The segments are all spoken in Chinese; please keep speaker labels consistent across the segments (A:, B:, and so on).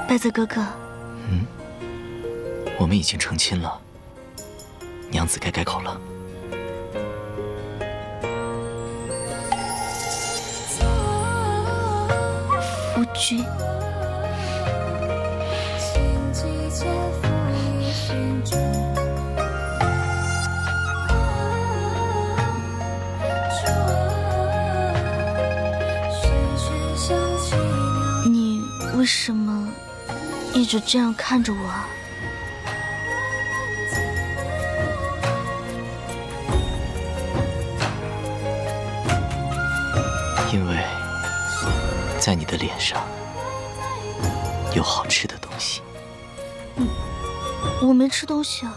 A: 拜泽哥哥。
B: 我们已经成亲了，娘子该改口了。
A: 夫君。你为什么一直这样看着我啊？
B: 因为在你的脸上有好吃的东西。
A: 我没吃东西啊。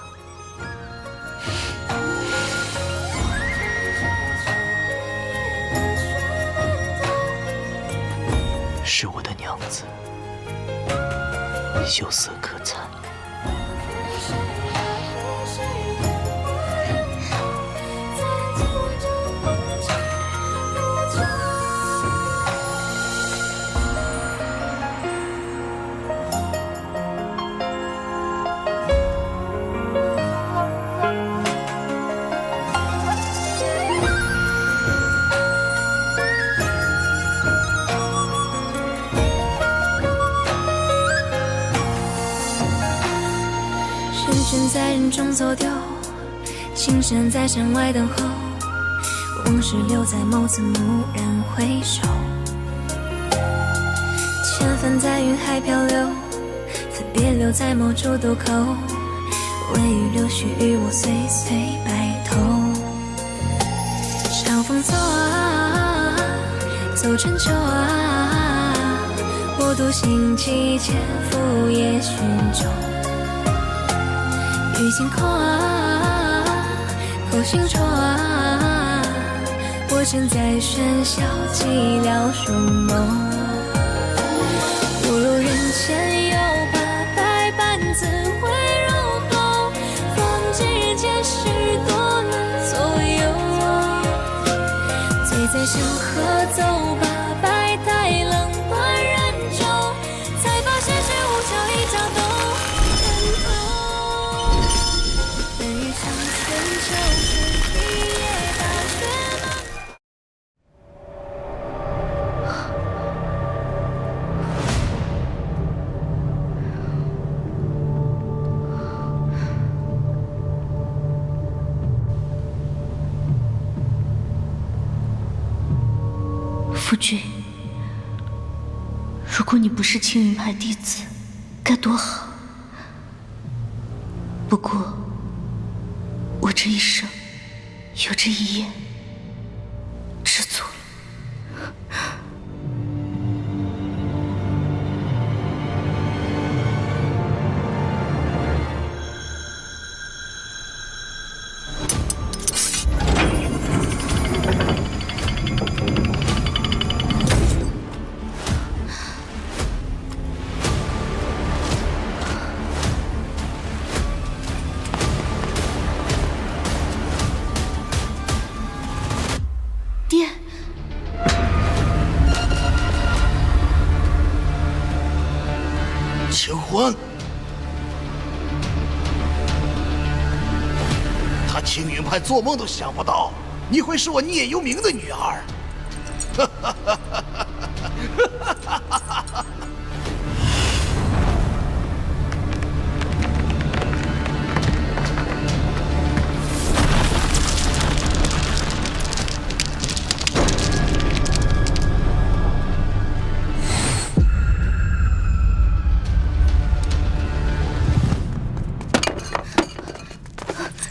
B: 是我的娘子，秀色可餐。
C: 深深在人中走丢，情深在山外等候，往事留在眸子，蓦然回首。千帆在云海漂流，分别留在某处渡口，微雨流絮与我岁岁白头。晓风走啊，走春秋啊，我独行其间，拂叶寻舟。雨晴空啊，口星愁啊，我正在喧嚣寂寥书梦。误入人间又怕百般滋味入喉，方知人间事多难左右。醉在山河走罢，百态冷暖染皱，才发现是无桥一角都难透。
A: 夫君，如果你不是青云派弟子，该多好。不过，我这一生有这一夜，知足了。爹，
D: 秦欢，他青云派做梦都想不到你会是我聂幽冥的女儿。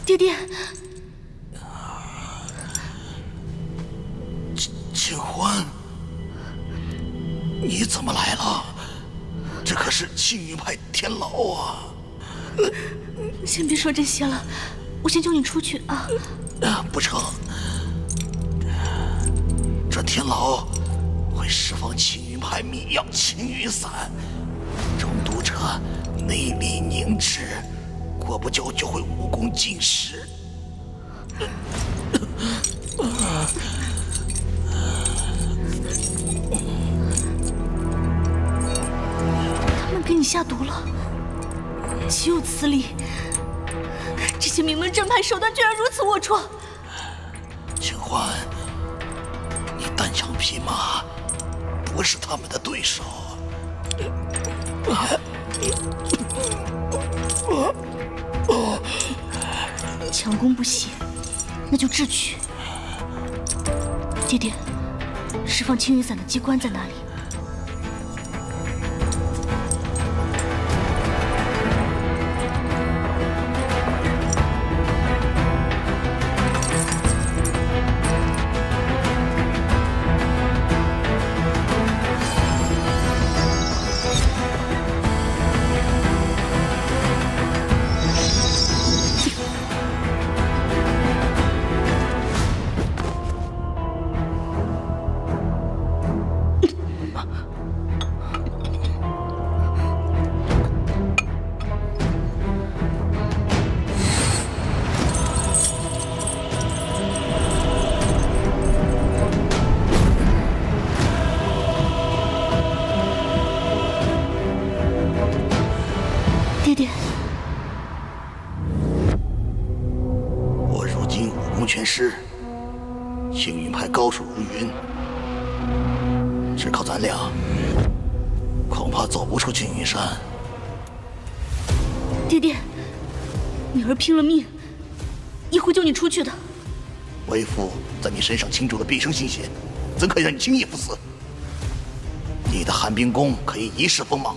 A: 爹爹，
D: 秦欢，你怎么来了？这可是青云派天牢啊！
A: 先别说这些了，我先救你出去啊！
D: 不成，这天牢会释放青云派秘药青云散，中毒者内力凝滞，过不久就会武功尽失。
A: 给你下毒了，岂有此理！这些名门正派手段居然如此龌龊！
D: 清欢，你单枪匹马，不是他们的对手。
A: 强攻不息，那就智取。爹爹，释放青云伞的机关在哪里？爹爹，
D: 我如今武功全失，青云派高手如云，只靠咱俩，恐怕走不出青云山。
A: 爹爹，女儿拼了命也会救你出去的。
D: 为父在你身上倾注了毕生心血，怎可以让你轻易赴死？你的寒冰功可以一世锋芒，